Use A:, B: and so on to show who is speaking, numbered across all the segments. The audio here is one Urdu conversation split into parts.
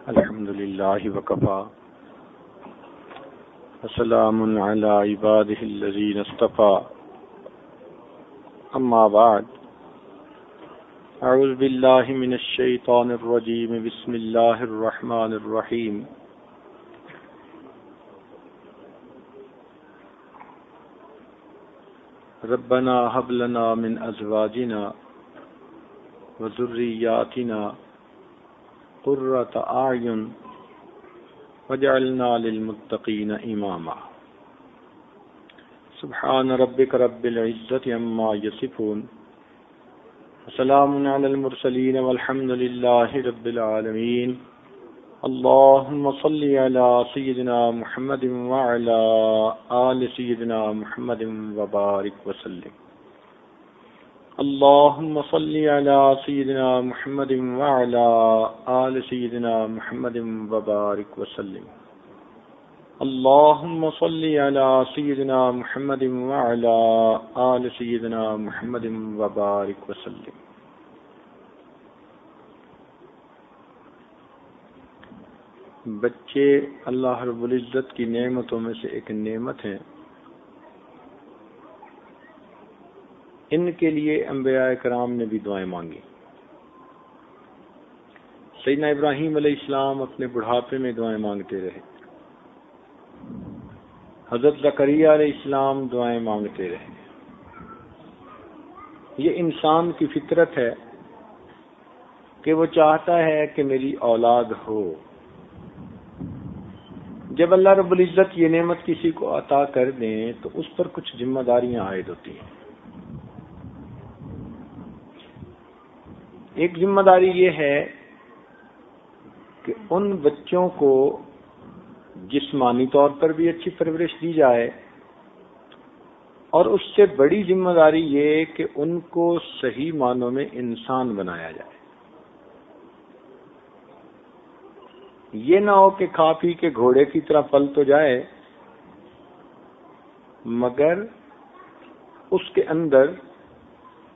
A: الحمد لله وكفى وسلام على عباده الذين اصطفى أما بعد أعوذ بالله من الشيطان الرجيم بسم الله الرحمن الرحيم ربنا هب لنا من أزواجنا وذرياتنا قرة أعين وجعلنا للمتقين إماما سبحان ربك رب العزة عما يصفون وسلام على المرسلين والحمد لله رب العالمين اللهم صل على سيدنا محمد وعلى آل سيدنا محمد وبارك وسلم اللهم صل على سيدنا محمد وعلى آل سيدنا محمد وبارك وسلم اللهم صل على سيدنا محمد وعلى آل سيدنا محمد وبارك وسلم. بچے اللہ رب العزت کی نعمتوں میں سے ایک نعمت ہیں. ان کے لیے انبیاء کرام نے بھی دعائیں مانگی. سیدنا ابراہیم علیہ السلام اپنے بڑھاپے میں دعائیں مانگتے رہے. حضرت زکریا علیہ السلام دعائیں مانگتے رہے. یہ انسان کی فطرت ہے کہ وہ چاہتا ہے کہ میری اولاد ہو. جب اللہ رب العزت یہ نعمت کسی کو عطا کر دیں تو اس پر کچھ ذمہ داریاں عائد ہوتی ہیں. ایک ذمہ داری یہ ہے کہ ان بچوں کو جسمانی طور پر بھی اچھی پرورش دی جائے اور اس سے بڑی ذمہ داری یہ کہ ان کو صحیح معنوں میں انسان بنایا جائے. یہ نہ ہو کہ کھا پی کے گھوڑے کی طرح پل تو جائے مگر اس کے اندر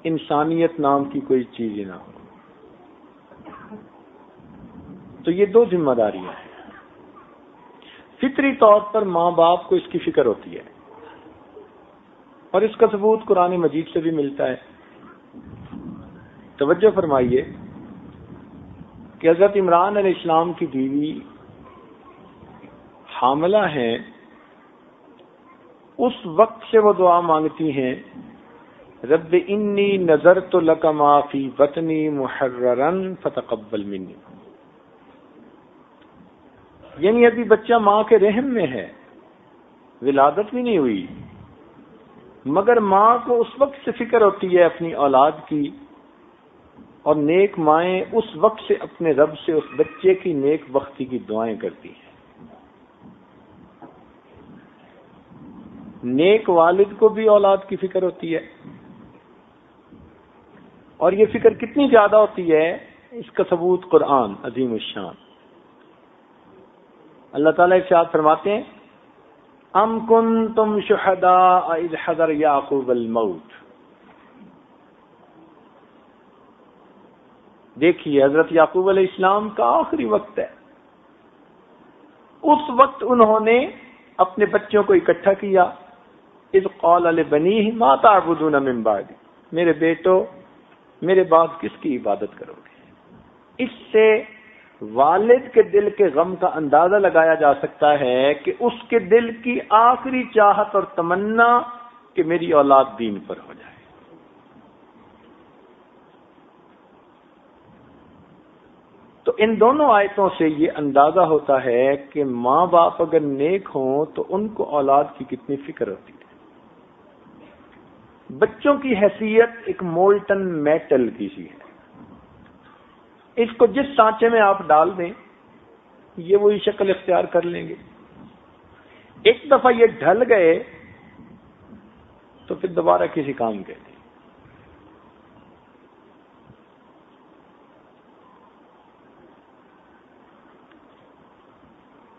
A: انسانیت نام کی کوئی چیز ہی نہ ہو. تو یہ دو ذمہ داریاں ہیں. فطری طور پر ماں باپ کو اس کی فکر ہوتی ہے اور اس کا ثبوت قرآن مجید سے بھی ملتا ہے. توجہ فرمائیے کہ حضرت عمران علیہ السلام کی بیوی حاملہ ہیں. اس وقت سے وہ دعا مانگتی ہیں رب انی نذرت لک ما فی بطنی محررا فتقبل منی. یعنی ابھی بچہ ماں کے رحم میں ہے, ولادت بھی نہیں ہوئی, مگر ماں کو اس وقت سے فکر ہوتی ہے اپنی اولاد کی, اور نیک مائیں اس وقت سے اپنے رب سے اس بچے کی نیک بختی کی دعائیں کرتی ہیں. نیک والد کو بھی اولاد کی فکر ہوتی ہے, اور یہ فکر کتنی زیادہ ہوتی ہے اس کا ثبوت قرآن عظیم الشان. اللہ تعالیٰ ارشاد فرماتے ہیں ام کنتم شہداء اذ حضر یعقوب الموت. دیکھیے حضرت یعقوب علیہ السلام کا آخری وقت ہے. اس وقت انہوں نے اپنے بچوں کو اکٹھا کیا. اذ قال لبنیہ ما تعبدون من بعدی, میرے بیٹو میرے بعد کس کی عبادت کرو گے. اس سے والد کے دل کے غم کا اندازہ لگایا جا سکتا ہے کہ اس کے دل کی آخری چاہت اور تمنا کہ میری اولاد دین پر ہو جائے. تو ان دونوں آیتوں سے یہ اندازہ ہوتا ہے کہ ماں باپ اگر نیک ہوں تو ان کو اولاد کی کتنی فکر ہوتی ہے. بچوں کی حیثیت ایک مولٹن میٹل کی سی ہے. اس کو جس سانچے میں آپ ڈال دیں یہ وہی شکل اختیار کر لیں گے. ایک دفعہ یہ ڈھل گئے تو پھر دوبارہ کسی کام کے نہیں.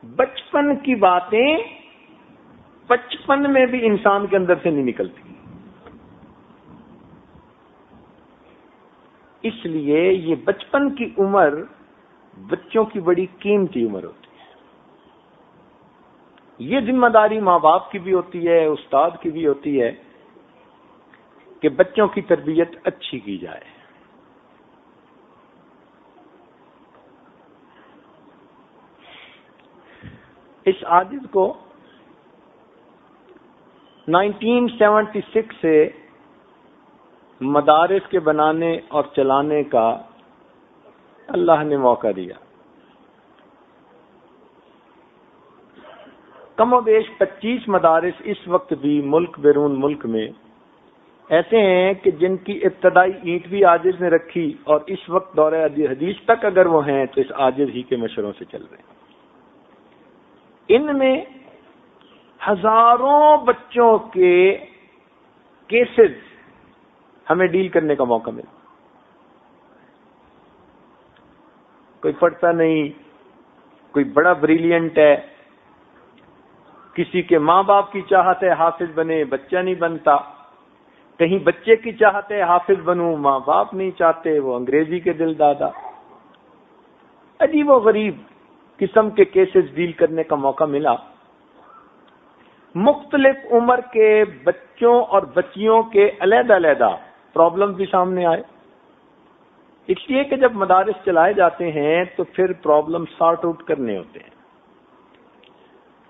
A: بچپن کی باتیں بچپن میں بھی انسان کے اندر سے نہیں نکلتی. اس لیے یہ بچپن کی عمر بچوں کی بڑی قیمتی عمر ہوتی ہے. یہ ذمہ داری ماں باپ کی بھی ہوتی ہے، استاد کی بھی ہوتی ہے کہ بچوں کی تربیت اچھی کی جائے. اس عاجز کو 1976 سے مدارس کے بنانے اور چلانے کا اللہ نے موقع دیا. کم و بیش 25 مدارس اس وقت بھی ملک بیرون ملک میں ایسے ہیں کہ جن کی ابتدائی اینٹ بھی عاجز نے رکھی، اور اس وقت دور حدیث تک اگر وہ ہیں تو اس عاجز ہی کے مشوروں سے چل رہے ہیں. ان میں ہزاروں بچوں کے کیسز ہمیں ڈیل کرنے کا موقع ملا. کوئی پڑھتا نہیں، کوئی بڑا بریلینٹ ہے، کسی کے ماں باپ کی چاہت ہے حافظ بنے، بچہ نہیں بنتا. کہیں بچے کی چاہت ہے حافظ بنوں، ماں باپ نہیں چاہتے، وہ انگریزی کے دل دادا. عجیب و غریب قسم کے کیسز ڈیل کرنے کا موقع ملا. مختلف عمر کے بچوں اور بچیوں کے علیحدہ علیحدہ پرابلم بھی سامنے آئے. اس لیے کہ جب مدارس چلائے جاتے ہیں تو پھر پرابلم سارٹ آؤٹ کرنے ہوتے ہیں.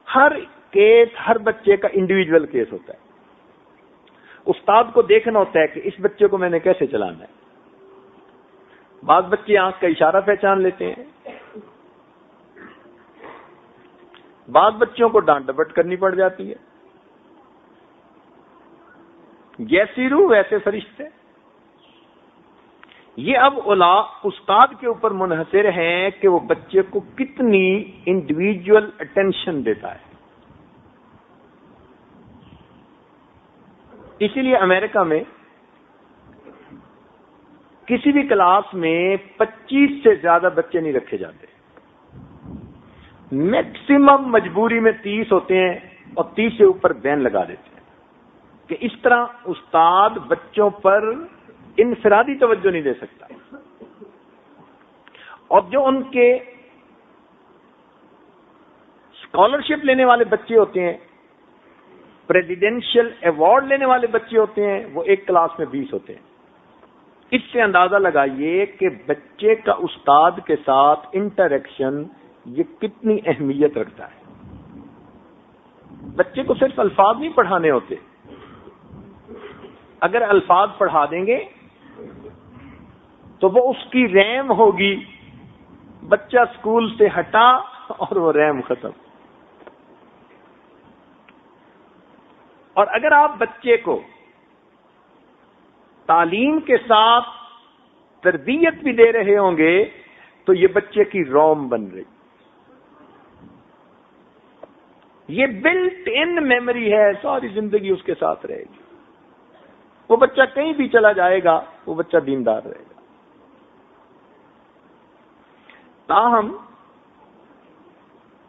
A: ہر کیس، ہر بچے کا انڈیویجول کیس ہوتا ہے. استاد کو دیکھنا ہوتا ہے کہ اس بچے کو میں نے کیسے چلانا ہے. بعض بچے آنکھ کا اشارہ پہچان لیتے ہیں، بعض بچوں کو ڈانٹ ڈپٹ کرنی پڑ جاتی ہے. جیسی روح ویسے فرشتے. یہ اب استاد کے اوپر منحصر ہے کہ وہ بچے کو کتنی انڈیویجول اٹینشن دیتا ہے. اسی لیے امریکہ میں کسی بھی کلاس میں 25 سے زیادہ بچے نہیں رکھے جاتے. میکسیمم مجبوری میں 30 ہوتے ہیں اور 30 سے اوپر بین لگا دیتے ہیں کہ اس طرح استاد بچوں پر انفرادی توجہ نہیں دے سکتا. اور جو ان کے اسکالرشپ لینے والے بچے ہوتے ہیں، پریزیڈینشل ایوارڈ لینے والے بچے ہوتے ہیں، وہ ایک کلاس میں 20 ہوتے ہیں. اس سے اندازہ لگائیے کہ بچے کا استاد کے ساتھ انٹریکشن یہ کتنی اہمیت رکھتا ہے. بچے کو صرف الفاظ نہیں پڑھانے ہوتے. اگر الفاظ پڑھا دیں گے تو وہ اس کی ریم ہوگی. بچہ اسکول سے ہٹا اور وہ ریم ختم. اور اگر آپ بچے کو تعلیم کے ساتھ تربیت بھی دے رہے ہوں گے تو یہ بچے کی روم بن رہی. یہ بلٹ ان میموری ہے، ساری زندگی اس کے ساتھ رہے گی. وہ بچہ کہیں بھی چلا جائے گا، وہ بچہ دیندار رہے گا. تاہم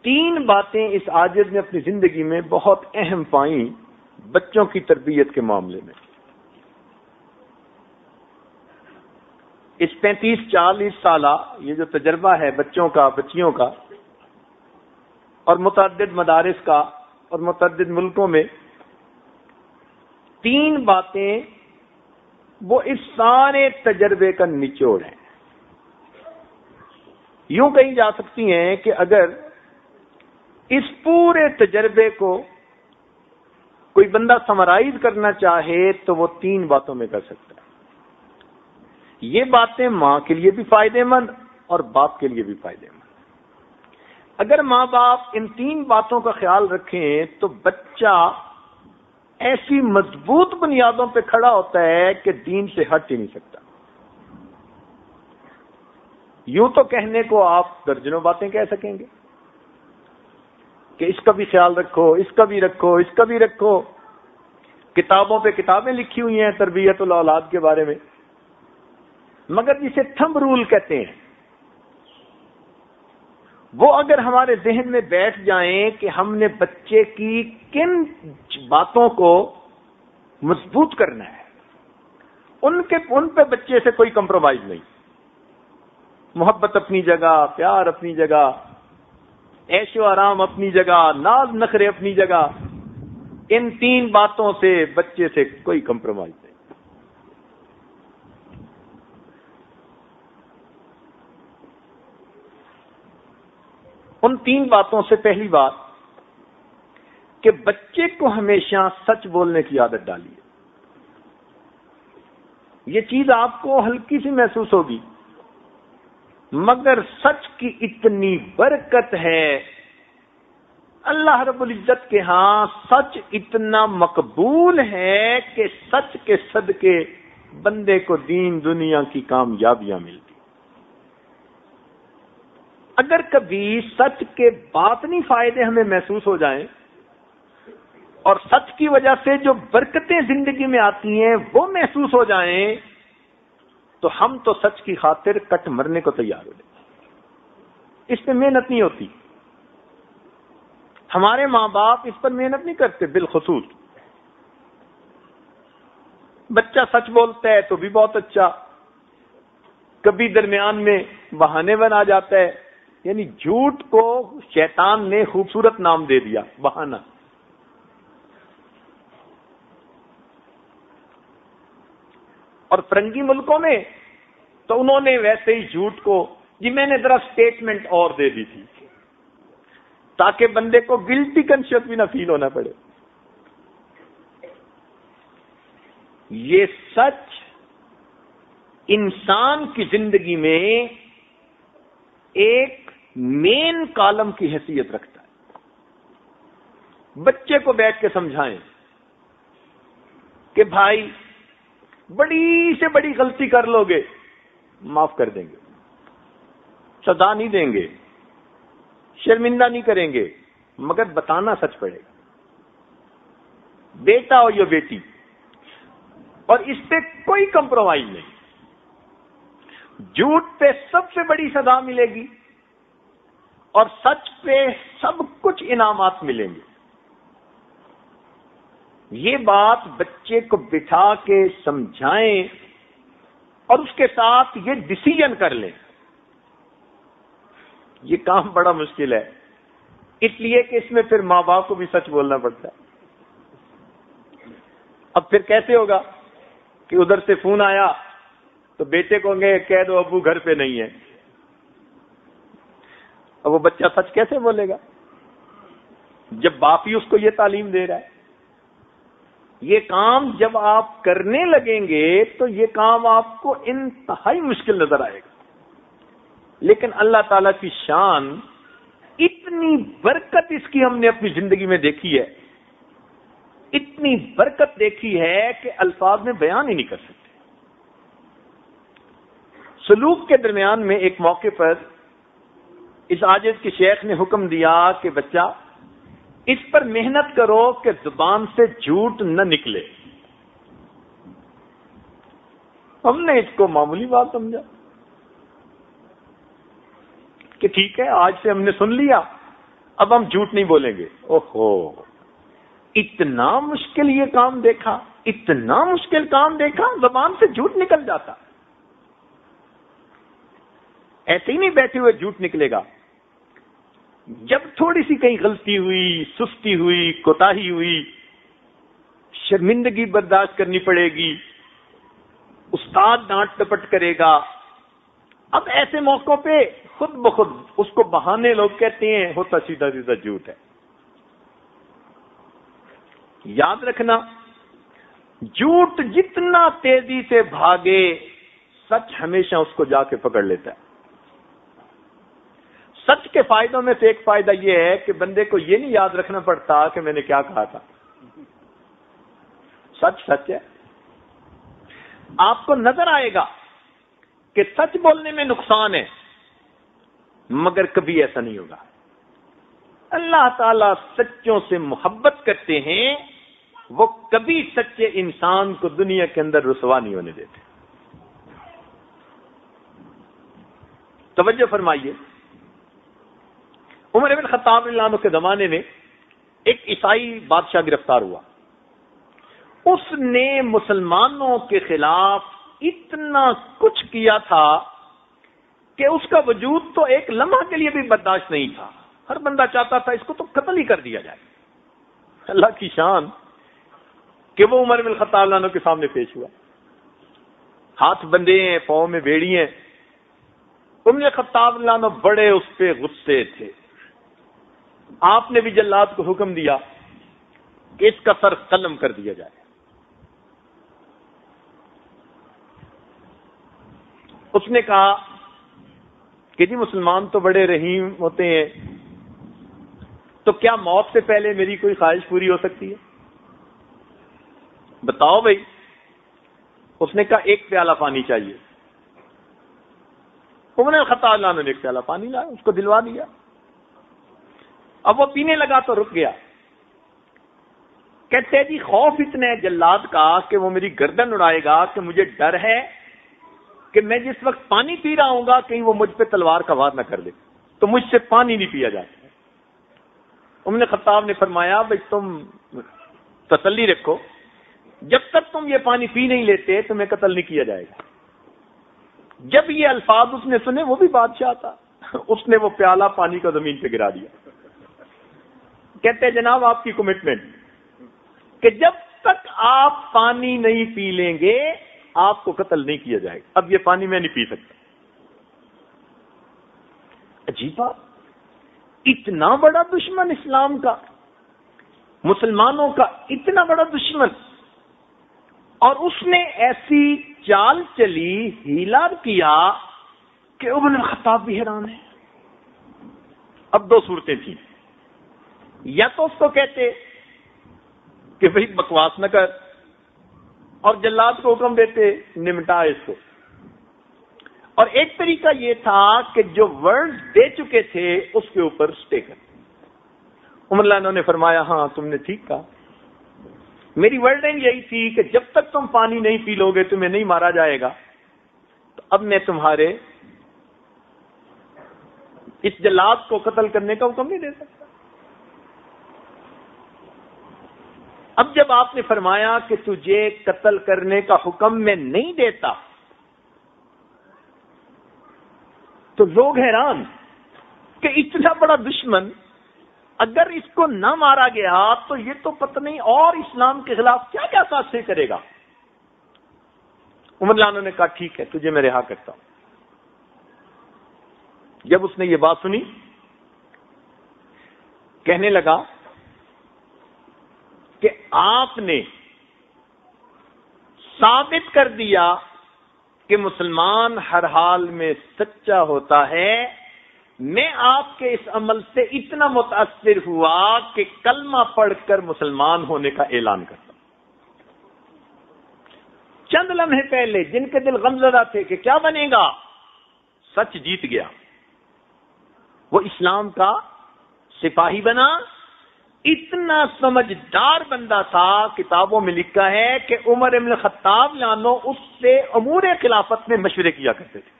A: 3 باتیں اس عاجز نے اپنی زندگی میں بہت اہم پائیں بچوں کی تربیت کے معاملے میں. اس 35-40 سالہ یہ جو تجربہ ہے بچوں کا، بچیوں کا، اور متعدد مدارس کا اور متعدد ملکوں میں، 3 باتیں وہ اس سارے تجربے کا نچوڑ ہیں. یوں کہی جا سکتی ہیں کہ اگر اس پورے تجربے کو کوئی بندہ سمرائز کرنا چاہے تو وہ 3 باتوں میں کر سکتا ہے. یہ باتیں ماں کے لیے بھی فائدے مند اور باپ کے لیے بھی فائدے مند. اگر ماں باپ ان 3 باتوں کا خیال رکھیں تو بچہ ایسی مضبوط بنیادوں پہ کھڑا ہوتا ہے کہ دین سے ہٹ ہی نہیں سکتا. یوں تو کہنے کو آپ درجنوں باتیں کہہ سکیں گے کہ اس کا بھی خیال رکھو، اس کا بھی رکھو، اس کا بھی رکھو. کتابوں پہ کتابیں لکھی ہوئی ہیں تربیت الاولاد کے بارے میں، مگر جسے تھمب رول کہتے ہیں وہ اگر ہمارے ذہن میں بیٹھ جائیں کہ ہم نے بچے کی کن باتوں کو مضبوط کرنا ہے، ان پہ بچے سے کوئی کمپرومائز نہیں. محبت اپنی جگہ، پیار اپنی جگہ، عیش و آرام اپنی جگہ، ناز نخرے اپنی جگہ، ان 3 باتوں سے بچے سے کوئی کمپرومائز نہیں۔ ان 3 باتوں سے پہلی بات کہ بچے کو ہمیشہ سچ بولنے کی عادت ڈالیے۔ یہ چیز آپ کو ہلکی سی محسوس ہوگی، مگر سچ کی اتنی برکت ہے، اللہ رب العزت کے ہاں سچ اتنا مقبول ہے کہ سچ کے صدقے بندے کو دین دنیا کی کامیابیاں ملتی۔ اگر کبھی سچ کے باطنی فائدے ہمیں محسوس ہو جائیں اور سچ کی وجہ سے جو برکتیں زندگی میں آتی ہیں وہ محسوس ہو جائیں، تو ہم تو سچ کی خاطر کٹ مرنے کو تیار ہو جائیں۔ اس پہ محنت نہیں ہوتی، ہمارے ماں باپ اس پر محنت نہیں کرتے۔ بالخصوص بچہ سچ بولتا ہے تو بھی بہت اچھا، کبھی درمیان میں بہانے بنا جاتا ہے، یعنی جھوٹ کو شیطان نے خوبصورت نام دے دیا، بہانہ۔ اور فرنگی ملکوں میں تو انہوں نے ویسے ہی جھوٹ کو، جی میں نے ذرا سٹیٹمنٹ اور دے دی تھی تاکہ بندے کو گلٹی کنشس بھی نہ فیل ہونا پڑے۔ یہ سچ انسان کی زندگی میں ایک مین کالم کی حیثیت رکھتا ہے۔ بچے کو بیٹھ کے سمجھائیں کہ بھائی بڑی سے بڑی غلطی کر لو گے، معاف کر دیں گے، سزا نہیں دیں گے، شرمندہ نہیں کریں گے، مگر بتانا سچ پڑے گا، بیٹا ہو یا بیٹی، اور اس پہ کوئی کمپرومائز نہیں۔ جھوٹ پہ سب سے بڑی سزا ملے گی اور سچ پہ سب کچھ انعامات ملیں گے۔ یہ بات بچے کو بٹھا کے سمجھائیں اور اس کے ساتھ یہ ڈیسیژن کر لیں۔ یہ کام بڑا مشکل ہے، اس لیے کہ اس میں پھر ماں باپ کو بھی سچ بولنا پڑتا ہے۔ اب پھر کیسے ہوگا کہ ادھر سے فون آیا تو بیٹے کو کہہ دو ابو گھر پہ نہیں ہے، اب وہ بچہ سچ کیسے بولے گا جب باپ ہی اس کو یہ تعلیم دے رہا ہے؟ یہ کام جب آپ کرنے لگیں گے تو یہ کام آپ کو انتہائی مشکل نظر آئے گا، لیکن اللہ تعالیٰ کی شان، اتنی برکت اس کی ہم نے اپنی زندگی میں دیکھی ہے، اتنی برکت دیکھی ہے کہ الفاظ میں بیان ہی نہیں کر سکتے۔ سلوک کے درمیان میں ایک موقع پر اس عاجز کے شیخ نے حکم دیا کہ بچہ اس پر محنت کرو کہ زبان سے جھوٹ نہ نکلے۔ ہم نے اس کو معمولی بات سمجھا کہ ٹھیک ہے آج سے ہم نے سن لیا، اب ہم جھوٹ نہیں بولیں گے۔ اوہو، اتنا مشکل یہ کام دیکھا، اتنا مشکل کام دیکھا، زبان سے جھوٹ نکل جاتا۔ ایسے ہی نہیں بیٹھے ہوئے جھوٹ نکلے گا، جب تھوڑی سی کہیں غلطی ہوئی، سستی ہوئی، کوتاہی ہوئی، شرمندگی برداشت کرنی پڑے گی، استاد ڈانٹ ڈپٹ کرے گا۔ اب ایسے موقعوں پہ خود بخود اس کو بہانے لوگ کہتے ہیں، ہوتا سیدھا سیدھا جھوٹ ہے۔ یاد رکھنا، جھوٹ جتنا تیزی سے بھاگے، سچ ہمیشہ اس کو جا کے پکڑ لیتا ہے۔ سچ کے فائدوں میں سے ایک فائدہ یہ ہے کہ بندے کو یہ نہیں یاد رکھنا پڑتا کہ میں نے کیا کہا تھا۔ سچ سچ ہے۔ آپ کو نظر آئے گا کہ سچ بولنے میں نقصان ہے، مگر کبھی ایسا نہیں ہوگا۔ اللہ تعالیٰ سچوں سے محبت کرتے ہیں، وہ کبھی سچے انسان کو دنیا کے اندر رسوا نہیں ہونے دیتے۔ توجہ فرمائیے، عمر بن خطاب رضی اللہ عنہ کے زمانے میں ایک عیسائی بادشاہ گرفتار ہوا۔ اس نے مسلمانوں کے خلاف اتنا کچھ کیا تھا کہ اس کا وجود تو ایک لمحہ کے لیے بھی برداشت نہیں تھا. ہر بندہ چاہتا تھا اس کو تو قتل ہی کر دیا جائے. اللہ کی شان کہ وہ عمر بن الخطاب عنہ کے سامنے پیش ہوا. ہاتھ بندے ہیں, پاؤں میں بیڑی ہیں. عمر بن الخطاب عنہ بڑے اس پہ غصے تھے. آپ نے بھی جلاد کو حکم دیا کہ اس کا سر قلم کر دیا جائے. اس نے کہا کہ جی مسلمان تو بڑے رحیم ہوتے ہیں, تو کیا موت سے پہلے میری کوئی خواہش پوری ہو سکتی ہے؟ بتاؤ بھائی. اس نے کہا ایک پیالہ پانی چاہیے. عمر بن الخطاب عنہ نے ایک پیالہ پانی لایا, اس کو دلوا دیا. اب وہ پینے لگا تو رک گیا. کہتے جی خوف اتنا ہے جلاد کا کہ وہ میری گردن اڑائے گا کہ مجھے ڈر ہے کہ میں جس وقت پانی پی رہا ہوں گا کہیں وہ مجھ پہ تلوار کا وار نہ کر دے, تو مجھ سے پانی نہیں پیا جاتا. عمر بن الخطاب نے فرمایا بھائی تم تسلی رکھو, جب تک تم یہ پانی پی نہیں لیتے تمہیں قتل نہیں کیا جائے گا. جب یہ الفاظ اس نے سنے, وہ بھی بادشاہ تھا, اس نے وہ پیالہ پانی کا زمین پہ گرا دیا. کہتے جناب آپ کی کمٹمنٹ کہ جب تک آپ پانی نہیں پی لیں گے آپ کو قتل نہیں کیا جائے گا. اب یہ پانی میں نہیں پی سکتا. عجیب بات, اتنا بڑا دشمن اسلام کا, مسلمانوں کا اتنا بڑا دشمن, اور اس نے ایسی چال چلی, ہیلا کیا کہ عمر بن الخطاب بھی حیران ہے. اب دو صورتیں تھیں, یا تو اس کو کہتے کہ بھئی بکواس نہ کر اور جلاد کو حکم دیتے نمٹا اس کو, اور ایک طریقہ یہ تھا کہ جو ورڈ دے چکے تھے اس کے اوپر سٹے کر. عمر اللہ نے فرمایا ہاں تم نے ٹھیک کہا, میری ورڈنگ یہی تھی کہ جب تک تم پانی نہیں پی لو گے تمہیں نہیں مارا جائے گا. تو اب میں تمہارے اس جلاد کو قتل کرنے کا حکم نہیں دے سکتا. اب جب آپ نے فرمایا کہ تجھے قتل کرنے کا حکم میں نہیں دیتا تو لوگ حیران کہ اتنا بڑا دشمن اگر اس کو نہ مارا گیا تو یہ تو پتہ نہیں اور اسلام کے خلاف کیا کیا سازشیں کرے گا. عمر لانا نے کہا ٹھیک ہے تجھے میں رہا کرتا ہوں. جب اس نے یہ بات سنی کہنے لگا کہ آپ نے ثابت کر دیا کہ مسلمان ہر حال میں سچا ہوتا ہے. میں آپ کے اس عمل سے اتنا متاثر ہوا کہ کلمہ پڑھ کر مسلمان ہونے کا اعلان کرتا. چند لمحے پہلے جن کے دل غمزدہ تھے کہ کیا بنے گا, سچ جیت گیا. وہ اسلام کا سپاہی بنا. اتنا سمجھدار بندہ تھا, کتابوں میں لکھا ہے کہ عمر بن الخطاب لانو اس سے امور خلافت میں مشورے کیا کرتے تھے.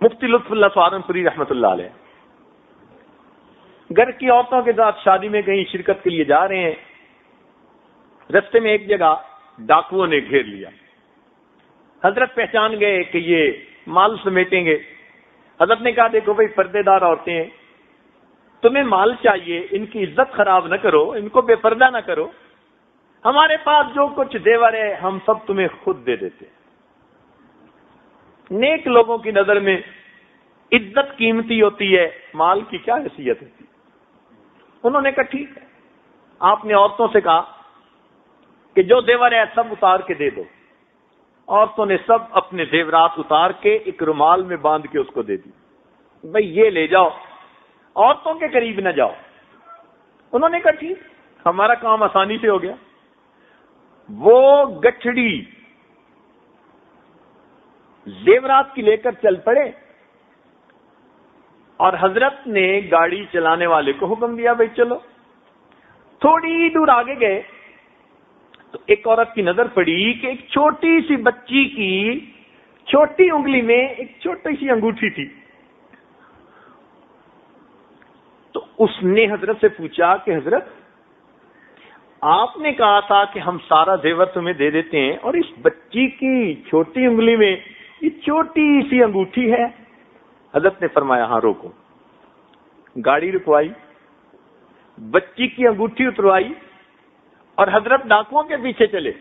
A: مفتی لطف اللہ سہارنپوری رحمۃ اللہ علیہ گھر کی عورتوں کے ساتھ شادی میں کہیں شرکت کے لیے جا رہے ہیں. رستے میں ایک جگہ ڈاکوؤں نے گھیر لیا. حضرت پہچان گئے کہ یہ مال سمیٹیں گے. حضرت نے کہا دیکھو بھائی پردے دار عورتیں ہیں, تمہیں مال چاہیے, ان کی عزت خراب نہ کرو, ان کو بے پردہ نہ کرو, ہمارے پاس جو کچھ زیور ہے ہم سب تمہیں خود دے دیتے. نیک لوگوں کی نظر میں عزت قیمتی ہوتی ہے, مال کی کیا حیثیت ہوتی. انہوں نے کہا ٹھیک ہے. آپ نے عورتوں سے کہا کہ جو زیور ہے سب اتار کے دے دو. عورتوں نے سب اپنے زیورات اتار کے ایک رومال میں باندھ کے اس کو دے دی. بھئی یہ لے جاؤ, عورتوں کے قریب نہ جاؤ. انہوں نے کہا ٹھیک, ہمارا کام آسانی سے ہو گیا. وہ گٹھڑی زیورات کی لے کر چل پڑے اور حضرت نے گاڑی چلانے والے کو حکم دیا بھئی چلو. تھوڑی دور آگے گئے تو ایک عورت کی نظر پڑی کہ ایک چھوٹی سی بچی کی چھوٹی انگلی میں ایک چھوٹی سی انگوٹھی تھی. تو اس نے حضرت سے پوچھا کہ حضرت آپ نے کہا تھا کہ ہم سارا زیور تمہیں دے دیتے ہیں، اور اس بچی کی چھوٹی انگلی میں یہ چھوٹی سی انگوٹھی ہے۔ حضرت نے فرمایا ہاں روکو، گاڑی رکوائی، بچی کی انگوٹھی اتروائی، اور حضرت ڈاکوؤں کے پیچھے چلے۔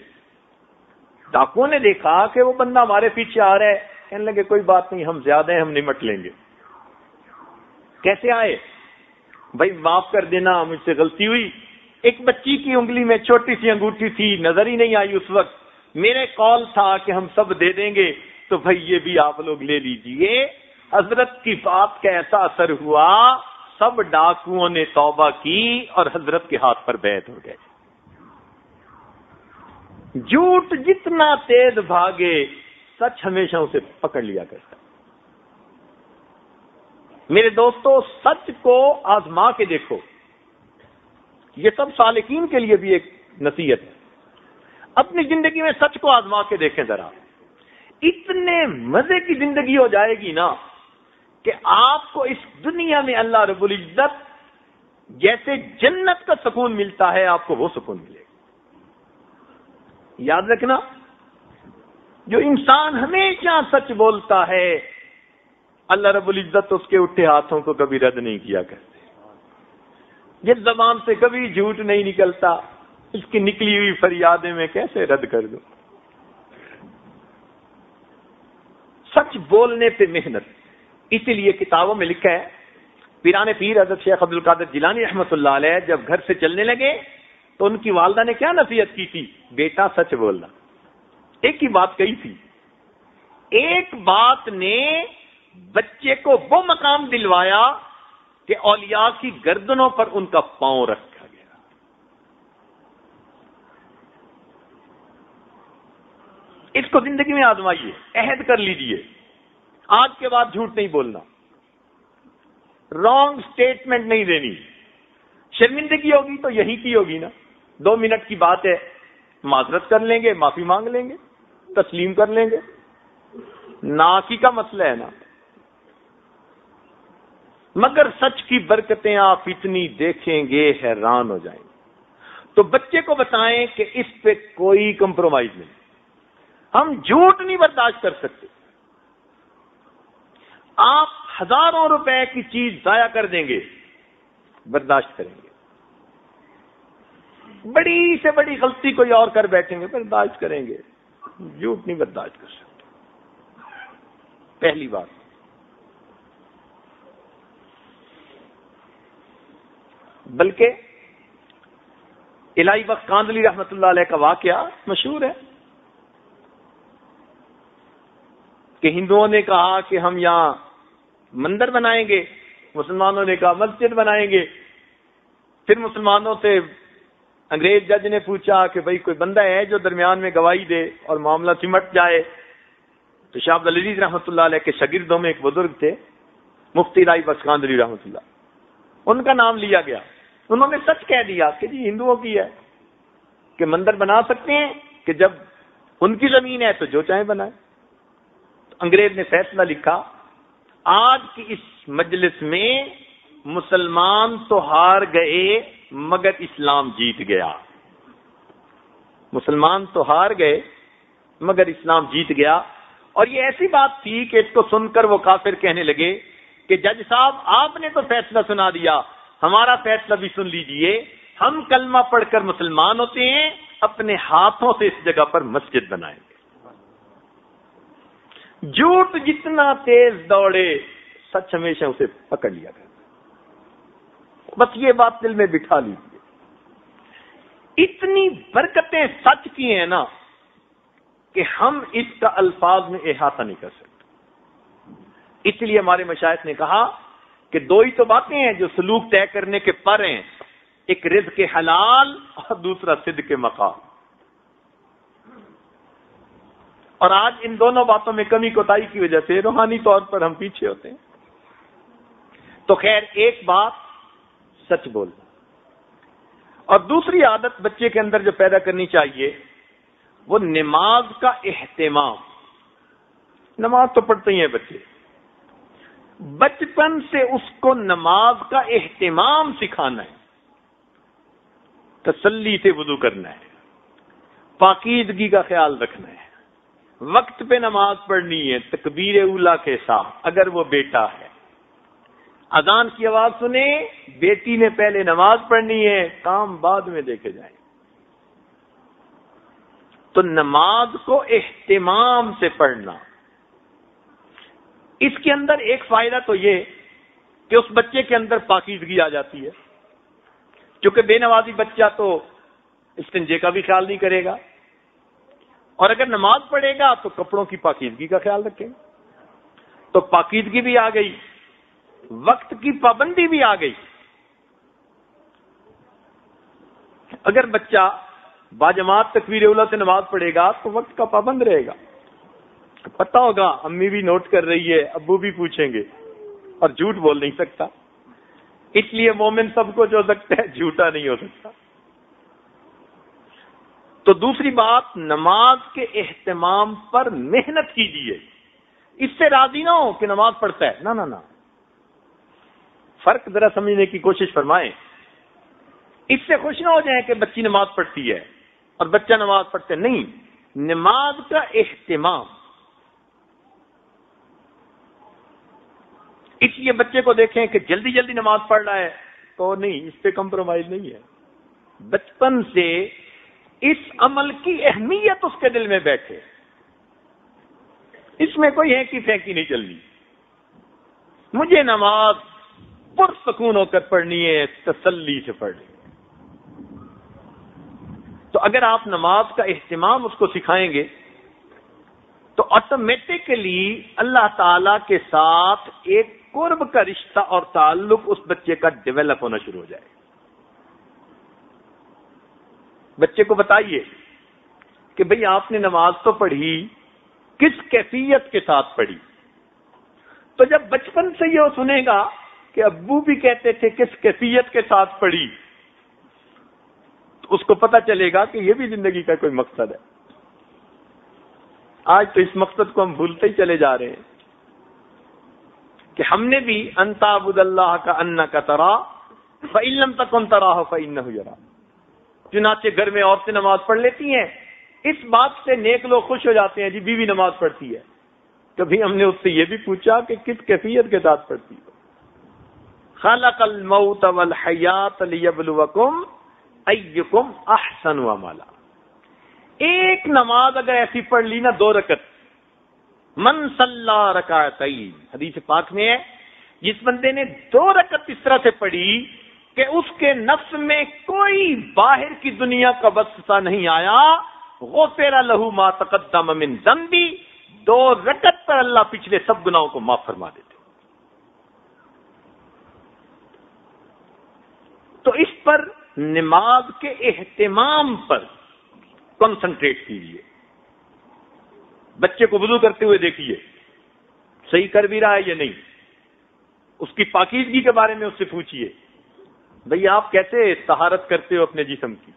A: ڈاکوؤں نے دیکھا کہ وہ بندہ ہمارے پیچھے آ رہا ہے، کہنے لگے کوئی بات نہیں، ہم زیادہ ہیں، ہم نمٹ لیں گے۔ کیسے آئے؟ بھائی معاف کر دینا، مجھ سے غلطی ہوئی، ایک بچی کی انگلی میں چھوٹی سی انگوٹھی تھی، نظر ہی نہیں آئی اس وقت، میرے کال تھا کہ ہم سب دے دیں گے، تو بھائی یہ بھی آپ لوگ لے لیجئے۔ حضرت کی بات کا ایسا اثر ہوا، سب ڈاکوؤں نے توبہ کی اور حضرت کے ہاتھ پر بیعت ہو گئے۔ جھوٹ جتنا تیز بھاگے، سچ ہمیشہ اسے پکڑ لیا کرتا۔ میرے دوستو، سچ کو آزما کے دیکھو، یہ سب سالکین کے لیے بھی ایک نصیحت ہے۔ اپنی زندگی میں سچ کو آزما کے دیکھیں ذرا، اتنے مزے کی زندگی ہو جائے گی نا کہ آپ کو اس دنیا میں اللہ رب العزت جیسے جنت کا سکون ملتا ہے، آپ کو وہ سکون ملے گا۔ یاد رکھنا، جو انسان ہمیشہ سچ بولتا ہے، اللہ رب العزت اس کے اٹھے ہاتھوں کو کبھی رد نہیں کیا کرتے۔ جس زبان سے کبھی جھوٹ نہیں نکلتا، اس کی نکلی ہوئی فریادیں میں کیسے رد کر دوں۔ سچ بولنے پہ محنت، اسی لیے کتابوں میں لکھا ہے، پیران پیر حضرت شیخ عبد القادر جیلانی رحمۃ اللہ علیہ جب گھر سے چلنے لگے تو ان کی والدہ نے کیا نصیحت کی تھی؟ بیٹا سچ بولنا۔ ایک ہی بات کہی تھی، ایک بات نے بچے کو وہ مقام دلوایا کہ اولیاء کی گردنوں پر ان کا پاؤں رکھا گیا۔ اس کو زندگی میں آزمائیے، عہد کر لیجئے، آج کے بعد جھوٹ نہیں بولنا، رانگ سٹیٹمنٹ نہیں دینی۔ شرمندگی ہوگی تو یہی کی ہوگی نا، 2 منٹ کی بات ہے، معذرت کر لیں گے، معافی مانگ لیں گے، تسلیم کر لیں گے، ناکی کا مسئلہ ہے نا۔ مگر سچ کی برکتیں آپ اتنی دیکھیں گے حیران ہو جائیں گے۔ تو بچے کو بتائیں کہ اس پہ کوئی کمپرومائز نہیں، ہم جھوٹ نہیں برداشت کر سکتے۔ آپ ہزاروں روپے کی چیز ضائع کر دیں گے، برداشت کریں گے۔ بڑی سے بڑی غلطی کوئی اور کر بیٹھیں گے، برداشت کریں گے، جھوٹ نہیں برداشت کر سکتے۔ پہلی بات۔ بلکہ الہی بخش کاندلی رحمت اللہ علیہ کا واقعہ مشہور ہے کہ ہندوؤں نے کہا کہ ہم یہاں مندر بنائیں گے، مسلمانوں نے کہا مسجد بنائیں گے۔ پھر مسلمانوں سے انگریز جج نے پوچھا کہ بھئی کوئی بندہ ہے جو درمیان میں گواہی دے اور معاملہ سمٹ جائے؟ تو شاہ عبد العزیز رحمۃ اللہ علیہ کے شاگردوں میں ایک بزرگ تھے، مفتی الہی بخش کاندلی رحمۃ اللہ، ان کا نام لیا گیا۔ انہوں نے سچ کہہ دیا کہ جی ہندوؤں کی ہے، کہ مندر بنا سکتے ہیں، کہ جب ان کی زمین ہے تو جو چاہیں بنائیں۔ تو انگریز نے فیصلہ لکھا، آج کی اس مجلس میں مسلمان تو ہار گئے مگر اسلام جیت گیا۔ مسلمان تو ہار گئے مگر اسلام جیت گیا۔ اور یہ ایسی بات تھی کہ اس کو سن کر وہ کافر کہنے لگے کہ جج صاحب آپ نے تو فیصلہ سنا دیا، ہمارا فیصلہ بھی سن لیجئے، ہم کلمہ پڑھ کر مسلمان ہوتے ہیں، اپنے ہاتھوں سے اس جگہ پر مسجد بنائیں گے۔ جھوٹ جتنا تیز دوڑے، سچ ہمیشہ اسے پکڑ لیا کرتا۔ بس یہ بات دل میں بٹھا لیجیے، اتنی برکتیں سچ کی ہیں نا کہ ہم اس کا الفاظ میں احاطہ نہیں کر سکتے۔ اس لیے ہمارے مشائخ نے کہا کہ 2 ہی تو باتیں ہیں جو سلوک طے کرنے کے پر ہیں، ایک رزق حلال اور دوسرا صدق مقام۔ اور آج ان دونوں باتوں میں کمی کوتاہی کی وجہ سے روحانی طور پر ہم پیچھے ہوتے ہیں۔ تو خیر، ایک بات سچ بولنا، اور دوسری عادت بچے کے اندر جو پیدا کرنی چاہیے وہ نماز کا اہتمام۔ نماز تو پڑھتے ہی ہیں بچے، بچپن سے اس کو نماز کا اہتمام سکھانا ہے۔ تسلی سے وضو کرنا ہے، پاکیزگی کا خیال رکھنا ہے، وقت پہ نماز پڑھنی ہے تکبیر اولا کے ساتھ اگر وہ بیٹا ہے، اذان کی آواز سنے بیٹی نے پہلے نماز پڑھنی ہے، کام بعد میں دیکھے جائیں۔ تو نماز کو اہتمام سے پڑھنا، اس کے اندر ایک فائدہ تو یہ کہ اس بچے کے اندر پاکیزگی آ جاتی ہے، کیونکہ بے نمازی بچہ تو استنجے کا بھی خیال نہیں کرے گا، اور اگر نماز پڑھے گا تو کپڑوں کی پاکیزگی کا خیال رکھے گا، تو پاکیزگی بھی آ گئی، وقت کی پابندی بھی آ گئی۔ اگر بچہ باجماعت تکبیر اولا سے نماز پڑھے گا تو وقت کا پابند رہے گا، پتہ ہوگا امی بھی نوٹ کر رہی ہے، ابو بھی پوچھیں گے، اور جھوٹ بول نہیں سکتا، اس لیے مومن سب کچھ ہو سکتا ہے، جھوٹا نہیں ہو سکتا۔ تو دوسری بات، نماز کے اہتمام پر محنت کیجیے، اس سے راضی نہ ہو کہ نماز پڑھتا ہے، نہ نہ نہ، فرق ذرا سمجھنے کی کوشش فرمائیں۔ اس سے خوش نہ ہو جائیں کہ بچی نماز پڑھتی ہے اور بچہ نماز پڑھتے نہیں، نماز کا اہتمام۔ اس لیے بچے کو دیکھیں کہ جلدی جلدی نماز پڑھ رہا ہے تو نہیں، اس پہ کمپرومائز نہیں ہے، بچپن سے اس عمل کی اہمیت اس کے دل میں بیٹھے، اس میں کوئی ہینکی پھینکی نہیں چلنی، مجھے نماز پرسکون ہو کر پڑھنی ہے، تسلی سے پڑھنی ہے۔ تو اگر آپ نماز کا اہتمام اس کو سکھائیں گے تو آٹومیٹکلی اللہ تعالی کے ساتھ ایک قرب کا رشتہ اور تعلق اس بچے کا ڈیولپ ہونا شروع ہو جائے گا۔ بچے کو بتائیے کہ بھئی آپ نے نماز تو پڑھی، کس کیفیت کے ساتھ پڑھی؟ تو جب بچپن سے یہ سنے گا کہ ابو بھی کہتے تھے کس کیفیت کے ساتھ پڑھی، تو اس کو پتہ چلے گا کہ یہ بھی زندگی کا کوئی مقصد ہے۔ آج تو اس مقصد کو ہم بھولتے ہی چلے جا رہے ہیں کہ ہم نے بھی ان تعبد اللہ کا انک تراہ فإن لم تکن تراہ فإنہ یراک، چنانچہ گھر میں عورتیں نماز پڑھ لیتی ہیں، اس بات سے نیک لوگ خوش ہو جاتے ہیں، جی بیوی نماز پڑھتی ہے۔ کبھی ہم نے اس سے یہ بھی پوچھا کہ کس کیفیت کے ساتھ پڑھتی ہے؟ خلق الموت والحیات لیبلوکم ایکم احسن عملا۔ ایک نماز اگر ایسی پڑھ لی نا، 2 رکعت، من صلی رکعتین، حدیث پاک میں ہے جس بندے نے 2 رکعت اس طرح سے پڑھی کہ اس کے نفس میں کوئی باہر کی دنیا کا وسوسہ نہیں آیا، غفر لہ ما تقدم من ذنبی، 2 رکعت پر اللہ پچھلے سب گناہوں کو معاف فرما دیتے۔ تو اس پر نماز کے اہتمام پر کنسنٹریٹ کیجیے۔ بچے کو وضو کرتے ہوئے دیکھیے صحیح کر بھی رہا ہے یا نہیں، اس کی پاکیزگی کے بارے میں اس سے پوچھیے، بھئی آپ کیسے طہارت کرتے ہو اپنے جسم کی؟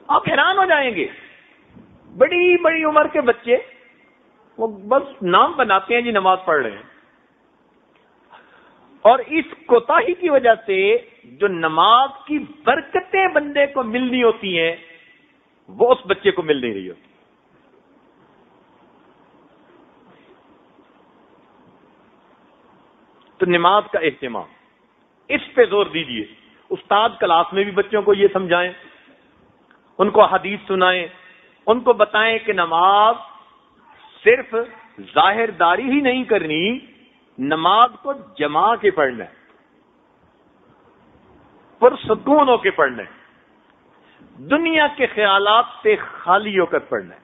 A: آپ حیران ہو جائیں گے، بڑی بڑی عمر کے بچے وہ بس نام بناتے ہیں جی نماز پڑھ رہے ہیں، اور اس کوتاہی کی وجہ سے جو نماز کی برکتیں بندے کو ملنی ہوتی ہیں وہ اس بچے کو مل نہیں رہی ہوتی۔ تو نماز کا اہتمام، اس پہ زور دیجیے۔ استاد کلاس میں بھی بچوں کو یہ سمجھائیں، ان کو حدیث سنائیں، ان کو بتائیں کہ نماز صرف ظاہر داری ہی نہیں کرنی، نماز کو جما کے پڑھنا ہے، پرسکون ہو کے پڑھنا ہے، دنیا کے خیالات سے خالی ہو کر پڑھنا ہے۔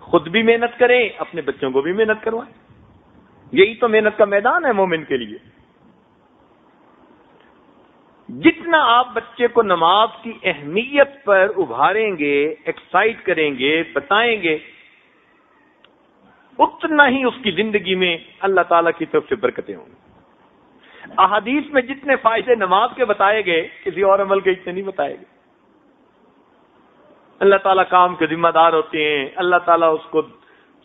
A: خود بھی محنت کریں، اپنے بچوں کو بھی محنت کروائیں، یہی تو محنت کا میدان ہے مومن کے لیے۔ جتنا آپ بچے کو نماز کی اہمیت پر ابھاریں گے، ایکسائٹ کریں گے، بتائیں گے، اتنا ہی اس کی زندگی میں اللہ تعالیٰ کی طرف سے برکتیں ہوں گی۔ احادیث میں جتنے فائدے نماز کے بتائے گئے، کسی اور عمل کے اتنے نہیں بتائے گئے۔ اللہ تعالیٰ کام کے ذمہ دار ہوتے ہیں، اللہ تعالیٰ اس کو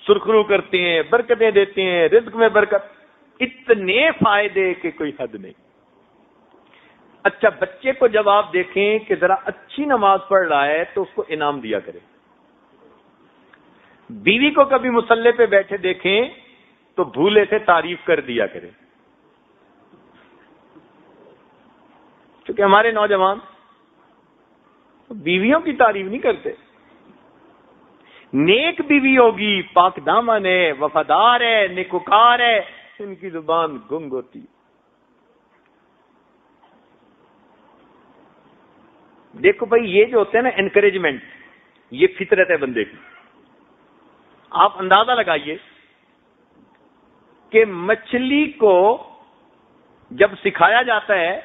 A: سرخرو کرتے ہیں، برکتیں دیتے ہیں، رزق میں برکت، اتنے فائدے کہ کوئی حد نہیں۔ اچھا، بچے کو جب آپ دیکھیں کہ ذرا اچھی نماز پڑھ رہا ہے تو اس کو انعام دیا کرے. بیوی کو کبھی مصلی پہ بیٹھے دیکھیں تو بھولے سے تعریف کر دیا کرے. کیونکہ ہمارے نوجوان بیویوں کی تعریف نہیں کرتے. نیک بیوی ہوگی، پاک دامن ہے، وفادار ہے، نیکوکار ہے، ان کی زبان گنگ ہوتی. دیکھو بھائی، یہ جو ہوتے ہیں نا انکریجمنٹ، یہ فطرت ہے بندے کی. آپ اندازہ لگائیے کہ مچھلی کو جب سکھایا جاتا ہے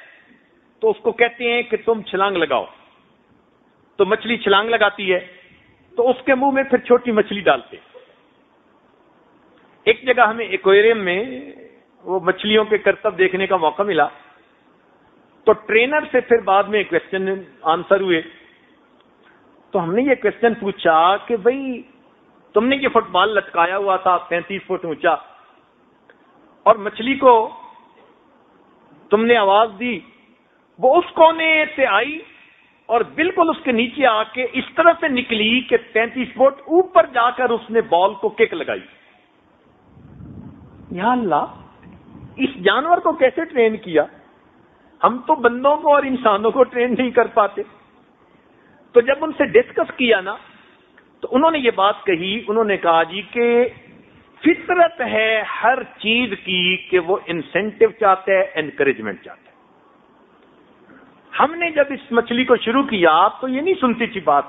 A: تو اس کو کہتے ہیں کہ تم چھلانگ لگاؤ، تو مچھلی چھلانگ لگاتی ہے، تو اس کے منہ میں پھر چھوٹی مچھلی ڈالتے. ایک جگہ ہمیں ایکویریم میں وہ مچھلیوں کے کرتب دیکھنے کا موقع ملا، تو ٹرینر سے پھر بعد میں کویسچن آنسر ہوئے. تو ہم نے یہ کویسچن پوچھا کہ بھئی تم نے یہ فٹ بال لٹکایا ہوا تھا 35 فٹ اونچا، اور مچھلی کو تم نے آواز دی، وہ اس کونے سے آئی اور بالکل اس کے نیچے آ کے اس طرح سے نکلی کہ 35 فٹ اوپر جا کر اس نے بال کو کک لگائی. یا اللہ، اس جانور کو کیسے ٹرین کیا؟ ہم تو بندوں کو اور انسانوں کو ٹرین نہیں کر پاتے. تو جب ان سے ڈسکس کیا نا، تو انہوں نے یہ بات کہی، انہوں نے کہا جی کہ فطرت ہے ہر چیز کی کہ وہ انسینٹو چاہتا ہے، انکریجمنٹ چاہتا ہے. ہم نے جب اس مچھلی کو شروع کیا تو یہ نہیں سنتی تھی بات،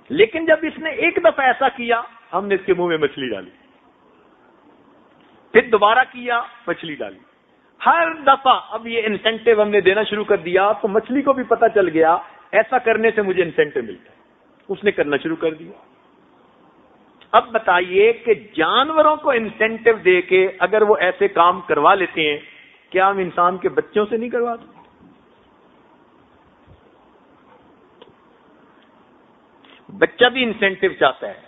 A: لیکن جب اس نے ایک دفعہ ایسا کیا، ہم نے اس کے منہ میں مچھلی ڈالی، پھر دوبارہ کیا، مچھلی ڈالی. ہر دفعہ اب یہ انسینٹو ہم نے دینا شروع کر دیا، تو مچھلی کو بھی پتا چل گیا ایسا کرنے سے مجھے انسینٹو ملتا ہے. اس نے کرنا شروع کر دیا. اب بتائیے کہ جانوروں کو انسینٹو دے کے اگر وہ ایسے کام کروا لیتے ہیں، کیا ہم انسان کے بچوں سے نہیں کرواتے؟ بچہ بھی انسینٹو چاہتا ہے،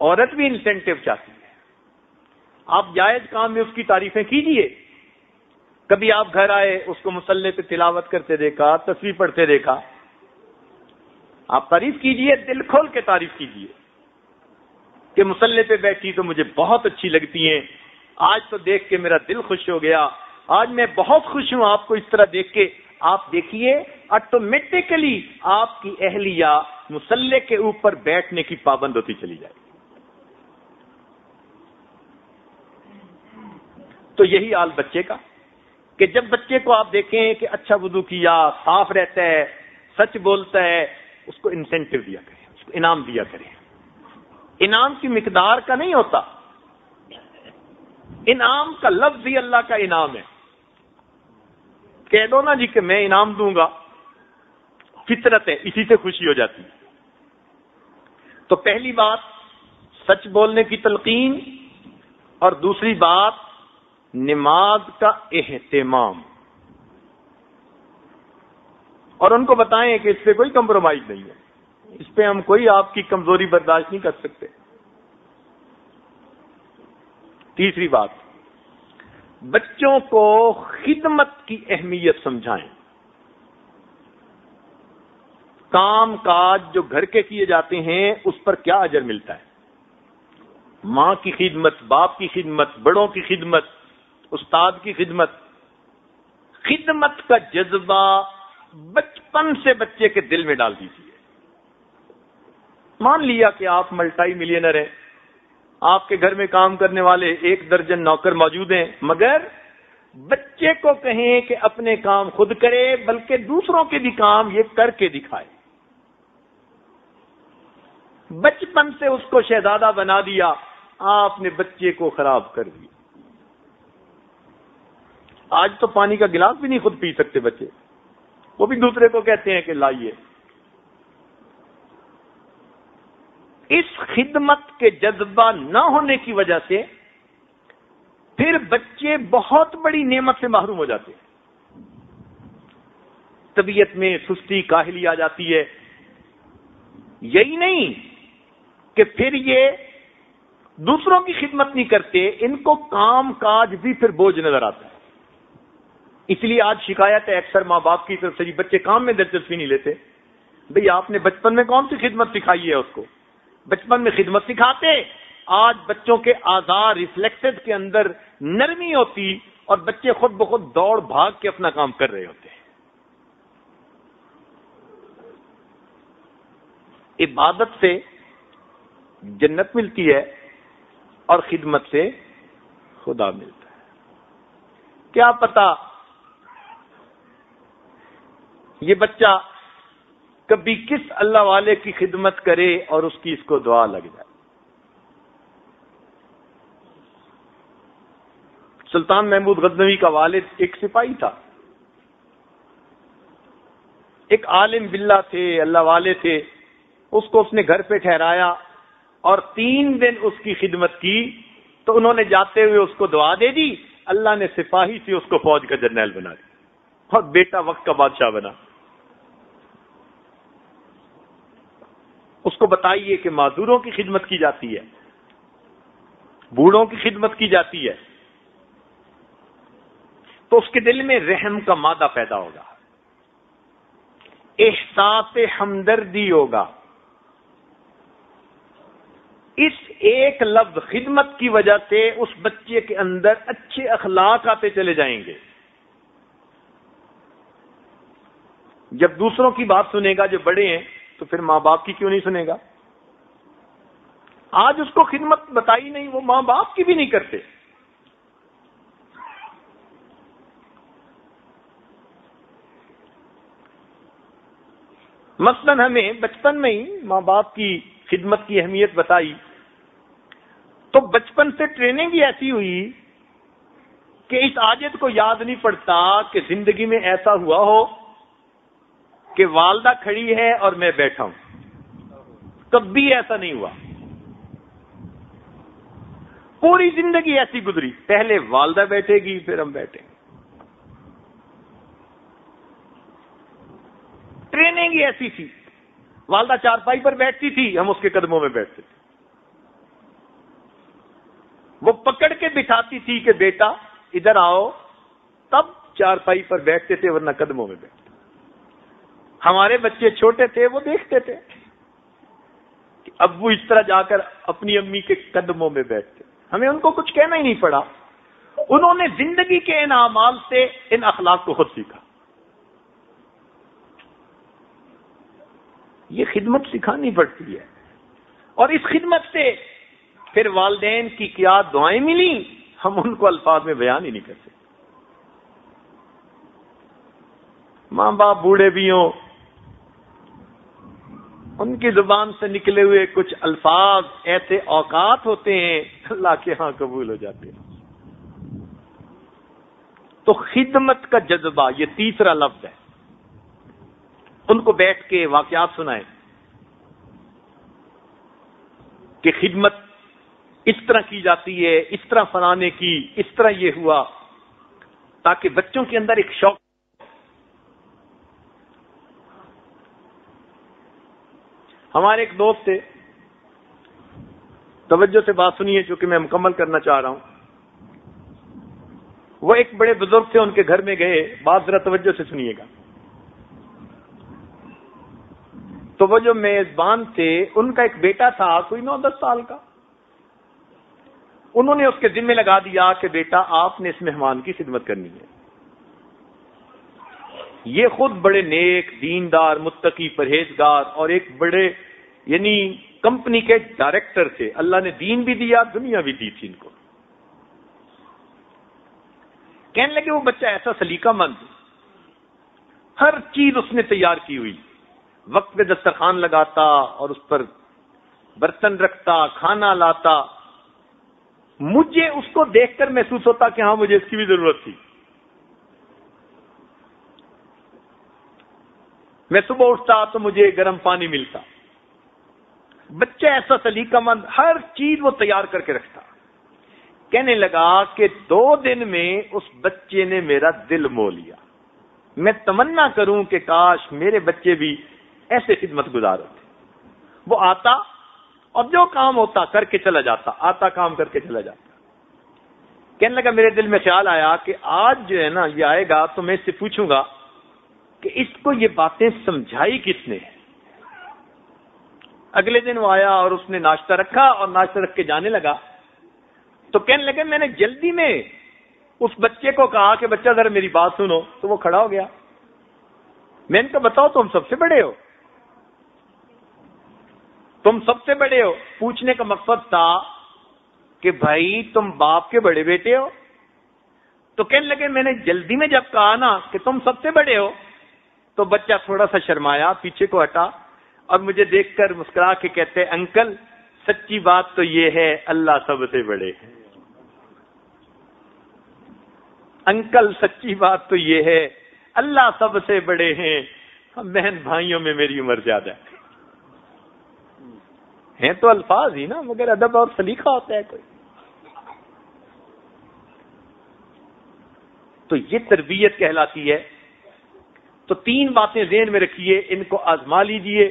A: عورت بھی انسینٹو چاہتی ہے. آپ جائز کام میں اس کی تعریفیں کیجئے. کبھی آپ گھر آئے، اس کو مصلی پہ تلاوت کرتے دیکھا، تسبیح پڑھتے دیکھا، آپ تعریف کیجئے، دل کھول کے تعریف کیجئے کہ مصلی پہ بیٹھی تو مجھے بہت اچھی لگتی ہیں، آج تو دیکھ کے میرا دل خوش ہو گیا، آج میں بہت خوش ہوں آپ کو اس طرح دیکھ کے. آپ دیکھیے آٹومیٹکلی آپ کی اہلیہ مصلی کے اوپر بیٹھنے کی پابند ہوتی چلی جائے. تو یہی حال بچے کا، کہ جب بچے کو آپ دیکھیں کہ اچھا وضو کیا، صاف رہتا ہے، سچ بولتا ہے، اس کو انسینٹو دیا کریں، اس کو انعام دیا کریں. انعام کی مقدار کا نہیں ہوتا، انعام کا لفظ ہی اللہ کا انعام ہے. کہہ دو نا جی کہ میں انعام دوں گا، فطرت ہے، اسی سے خوشی ہو جاتی ہے. تو پہلی بات سچ بولنے کی تلقین، اور دوسری بات نماز کا اہتمام. اور ان کو بتائیں کہ اس پہ کوئی کمپرومائز نہیں ہے، اس پہ ہم کوئی آپ کی کمزوری برداشت نہیں کر سکتے. تیسری بات، بچوں کو خدمت کی اہمیت سمجھائیں. کام کاج جو گھر کے کیے جاتے ہیں اس پر کیا اجر ملتا ہے. ماں کی خدمت، باپ کی خدمت، بڑوں کی خدمت، استاد کی خدمت. خدمت کا جذبہ بچپن سے بچے کے دل میں ڈال دیجیے. مان لیا کہ آپ ملٹائی ملینر ہیں، آپ کے گھر میں کام کرنے والے 1 درجن نوکر موجود ہیں، مگر بچے کو کہیں کہ اپنے کام خود کرے، بلکہ دوسروں کے بھی کام یہ کر کے دکھائے. بچپن سے اس کو شہزادہ بنا دیا، آپ نے بچے کو خراب کر دیا. آج تو پانی کا گلاس بھی نہیں خود پی سکتے بچے، وہ بھی دوسرے کو کہتے ہیں کہ لائیے. اس خدمت کے جذبہ نہ ہونے کی وجہ سے پھر بچے بہت بڑی نعمت سے محروم ہو جاتے ہیں. طبیعت میں سستی، کاہلی آ جاتی ہے. یہی نہیں کہ پھر یہ دوسروں کی خدمت نہیں کرتے، ان کو کام کاج بھی پھر بوجھ نظر آتا ہے. اس لیے آج شکایت ہے اکثر ماں باپ کی طرف سے، بچے کام میں دلچسپی نہیں لیتے. بھئی آپ نے بچپن میں کون سی خدمت سکھائی ہے اس کو؟ بچپن میں خدمت سکھاتے، آج بچوں کے اعضاء ریفلیکسز کے اندر نرمی ہوتی اور بچے خود بخود دوڑ بھاگ کے اپنا کام کر رہے ہوتے ہیں. عبادت سے جنت ملتی ہے اور خدمت سے خدا ملتا ہے. کیا پتا یہ بچہ کبھی کس اللہ والے کی خدمت کرے اور اس کی اس کو دعا لگ جائے. سلطان محمود غزنوی کا والد ایک سپاہی تھا، ایک عالم باللہ تھے، اللہ والے تھے. اس کو اس نے گھر پہ ٹھہرایا اور 3 دن اس کی خدمت کی تو انہوں نے جاتے ہوئے اس کو دعا دے دی. اللہ نے سپاہی سے اس کو فوج کا جرنیل بنا دیا اور بیٹا وقت کا بادشاہ بنا. اس کو بتائیے کہ معذوروں کی خدمت کی جاتی ہے، بوڑھوں کی خدمت کی جاتی ہے، تو اس کے دل میں رحم کا مادہ پیدا ہوگا، احساس ہمدردی ہوگا. اس ایک لفظ خدمت کی وجہ سے اس بچے کے اندر اچھے اخلاق آتے چلے جائیں گے. جب دوسروں کی بات سنے گا جو بڑے ہیں تو پھر ماں باپ کی کیوں نہیں سنے گا؟ آج اس کو خدمت بتائی نہیں، وہ ماں باپ کی بھی نہیں کرتے. مثلاً ہمیں بچپن میں ہی ماں باپ کی خدمت کی اہمیت بتائی تو بچپن سے ٹریننگ ہی ایسی ہوئی کہ اس عادت کو یاد نہیں پڑتا کہ زندگی میں ایسا ہوا ہو کہ والدہ کھڑی ہے اور میں بیٹھا ہوں. کبھی ایسا نہیں ہوا. پوری زندگی ایسی گزری، پہلے والدہ بیٹھے گی پھر ہم بیٹھیں گے. ٹریننگ ہی ایسی تھی. والدہ چارپائی پر بیٹھتی تھی، ہم اس کے قدموں میں بیٹھتے تھے. وہ پکڑ کے بٹھاتی تھی کہ بیٹا ادھر آؤ، تب چارپائی پر بیٹھتے تھے، ورنہ قدموں میں بیٹھتے. ہمارے بچے چھوٹے تھے، وہ دیکھتے تھے کہ ابو اس طرح جا کر اپنی امی کے قدموں میں بیٹھتے. ہمیں ان کو کچھ کہنا ہی نہیں پڑا. انہوں نے زندگی کے ان اعمال سے ان اخلاق کو خود سیکھا. یہ خدمت سکھانی پڑتی ہے، اور اس خدمت سے پھر والدین کی کیا دعائیں ملی ہم ان کو الفاظ میں بیان ہی نہیں کر سکتے. ماں باپ بوڑھے بھی ہوں، ان کی زبان سے نکلے ہوئے کچھ الفاظ ایسے اوقات ہوتے ہیں اللہ کے ہاں قبول ہو جاتے ہیں. تو خدمت کا جذبہ یہ تیسرا لفظ ہے. ان کو بیٹھ کے واقعات سنائیں کہ خدمت اس طرح کی جاتی ہے، اس طرح فلاں نے کی، اس طرح یہ ہوا، تاکہ بچوں کے اندر ایک شوق. ہمارے ایک دوست تھے، توجہ سے بات سنیے چونکہ میں مکمل کرنا چاہ رہا ہوں. وہ ایک بڑے بزرگ تھے، ان کے گھر میں گئے، بات ذرا توجہ سے سنیے گا. تو وہ جو میزبان تھے ان کا ایک بیٹا تھا کوئی 9-10 سال کا. انہوں نے اس کے ذمہ لگا دیا کہ بیٹا آپ نے اس مہمان کی خدمت کرنی ہے. یہ خود بڑے نیک، دیندار، متقی، پرہیزگار اور ایک بڑے یعنی کمپنی کے ڈائریکٹر تھے. اللہ نے دین بھی دیا، دنیا بھی دی تھی ان کو. کہنے لگے وہ بچہ ایسا سلیقہ مند، ہر چیز اس نے تیار کی ہوئی، وقت پہ دسترخوان لگاتا اور اس پر برتن رکھتا، کھانا لاتا. مجھے اس کو دیکھ کر محسوس ہوتا کہ ہاں مجھے اس کی بھی ضرورت تھی. میں صبح اٹھتا تو مجھے گرم پانی ملتا. بچہ ایسا سلیقہ مند، ہر چیز وہ تیار کر کے رکھتا. کہنے لگا کہ 2 دن میں اس بچے نے میرا دل مو لیا. میں تمنا کروں کہ کاش میرے بچے بھی ایسے خدمت گزار ہوتے. وہ آتا اور جو کام ہوتا کر کے چلا جاتا، آتا کام کر کے چلا جاتا. کہنے لگا میرے دل میں خیال آیا کہ آج جو ہے نا یہ آئے گا تو میں اس سے پوچھوں گا کہ اس کو یہ باتیں سمجھائی کس نے. اگلے دن وہ آیا اور اس نے ناشتہ رکھا اور ناشتہ رکھ کے جانے لگا تو کہنے لگے میں نے جلدی میں اس بچے کو کہا کہ بچہ ذرا میری بات سنو. تو وہ کھڑا ہو گیا. میں نے کہا بتاؤ تم سب سے بڑے ہو, تم سب سے بڑے ہو. پوچھنے کا مقصد تھا کہ بھائی تم باپ کے بڑے بیٹے ہو. تو کہنے لگے میں نے جلدی میں جب کہا نا کہ تم سب سے بڑے ہو تو بچہ تھوڑا سا شرمایا, پیچھے کو ہٹا اور مجھے دیکھ کر مسکرا کے کہتے انکل سچی بات تو یہ ہے اللہ سب سے بڑے ہیں. انکل سچی بات تو یہ ہے اللہ سب سے بڑے ہیں. بہن بھائیوں میں میری عمر زیادہ ہیں تو الفاظ ہی نا, مگر ادب اور سلیقہ ہوتا ہے کوئی. تو یہ تربیت کہلاتی ہے. تو 3 باتیں ذہن میں رکھیے, ان کو آزما لیجئے.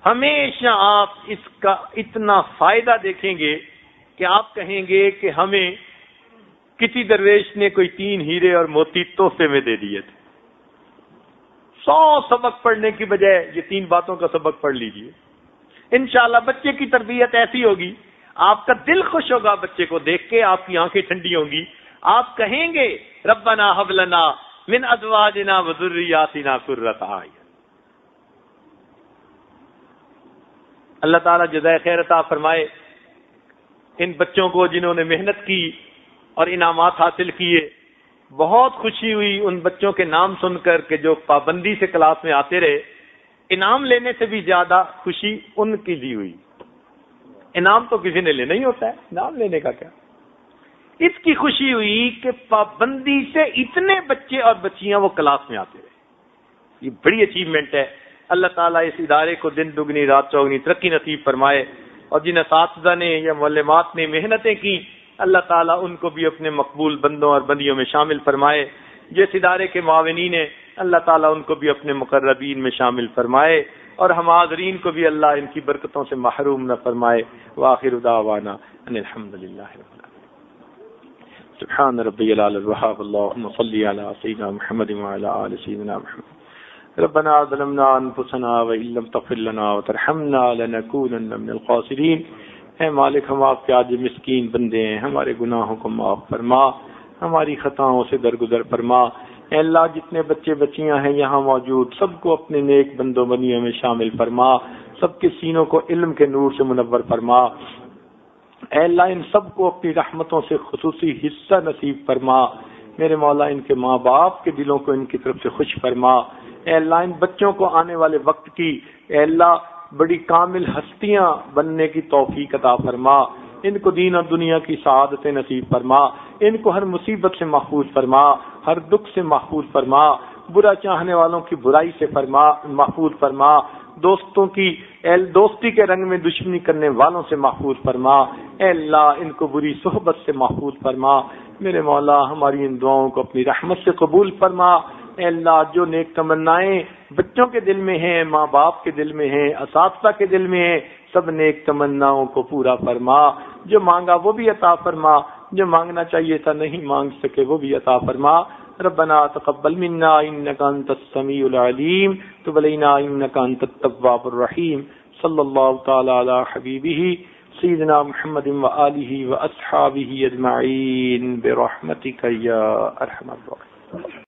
A: ہمیشہ آپ اس کا اتنا فائدہ دیکھیں گے کہ آپ کہیں گے کہ ہمیں کسی درویش نے کوئی 3 ہیرے اور موتی تحفے میں دے دیے تھے. 100 سبق پڑھنے کی بجائے یہ 3 باتوں کا سبق پڑھ لیجئے. انشاءاللہ بچے کی تربیت ایسی ہوگی, آپ کا دل خوش ہوگا بچے کو دیکھ کے, آپ کی آنکھیں ٹھنڈی ہوں گی. آپ کہیں گے ربنا ہب لنا من ازواجنا وذریاتنا قرۃ اعین. اللہ تعالیٰ جزائے خیر عطا فرمائے ان بچوں کو جنہوں نے محنت کی اور انعامات حاصل کیے. بہت خوشی ہوئی ان بچوں کے نام سن کر کہ جو پابندی سے کلاس میں آتے رہے. انعام لینے سے بھی زیادہ خوشی ان کی لی ہوئی. انعام تو کسی نے لینا ہی ہوتا ہے, انعام لینے کا کیا. اس کی خوشی ہوئی کہ پابندی سے اتنے بچے اور بچیاں وہ کلاس میں آتے رہے. یہ بڑی اچیومنٹ ہے. اللہ تعالیٰ اس ادارے کو دن دگنی رات چوگنی ترقی نصیب فرمائے, اور جن اساتذہ نے یا معلمات نے محنتیں کی اللہ تعالیٰ ان کو بھی اپنے مقبول بندوں اور بندیوں میں شامل فرمائے. جس ادارے کے معاونین ہیں اللہ تعالیٰ ان کو بھی اپنے مقربین میں شامل فرمائے, اور ہم حاضرین کو بھی اللہ ان کی برکتوں سے محروم نہ فرمائے. وآخر دعوانا ان الحمدللہ رب العالمین. سبحان ربی العلی الوہاب. اللہم صلی علی سیدنا محمد وعلی آل سیدنا محمد. ربنا ظلمنا انفسنا وان لم تغفر لنا وترحمنا لنکونن من الخاسرین. اے مالک ہم آپ کے عاجز مسکین بندے ہیں, ہمارے گناہوں کو معاف فرما, ہماری خطاؤں سے درگزر فرما. اے اللہ جتنے بچے بچیاں ہیں یہاں موجود سب کو اپنے نیک بندوں بندیوں میں شامل فرما, سب کے سینوں کو علم کے نور سے منور فرما. اے اللہ ان سب کو اپنی رحمتوں سے خصوصی حصہ نصیب فرما. میرے مولا ان کے ماں باپ کے دلوں کو ان کی طرف سے خوش فرما. اے اللہ ان بچوں کو آنے والے وقت کی اے اللہ بڑی کامل ہستیاں بننے کی توفیق عطا فرما. ان کو دین اور دنیا کی سعادتیں نصیب فرما. ان کو ہر مصیبت سے محفوظ فرما, ہر دکھ سے محفوظ فرما, برا چاہنے والوں کی برائی سے محفوظ فرما, دوستوں کی دوستی کے رنگ میں دشمنی کرنے والوں سے محفوظ فرما. اے اللہ ان کو بری صحبت سے محفوظ فرما. میرے مولا ہماری ان دعاؤں کو اپنی رحمت سے قبول فرما. اے اللہ جو نیک تمنائیں بچوں کے دل میں ہیں, ماں باپ کے دل میں ہیں, اساتذہ کے دل میں ہیں, سب نیک تمناؤں کو پورا فرما. جو مانگا وہ بھی عطا فرما, جو مانگنا چاہیے تھا نہیں مانگ سکے وہ بھی عطا فرما. ربنا تقبل منا انك انت السميع العليم تب علينا انك انت التواب الرحيم. صلى الله تعالى على حبيبه سيدنا محمد وآله وأصحابه أجمعين برحمتك يا أرحم الراحمين.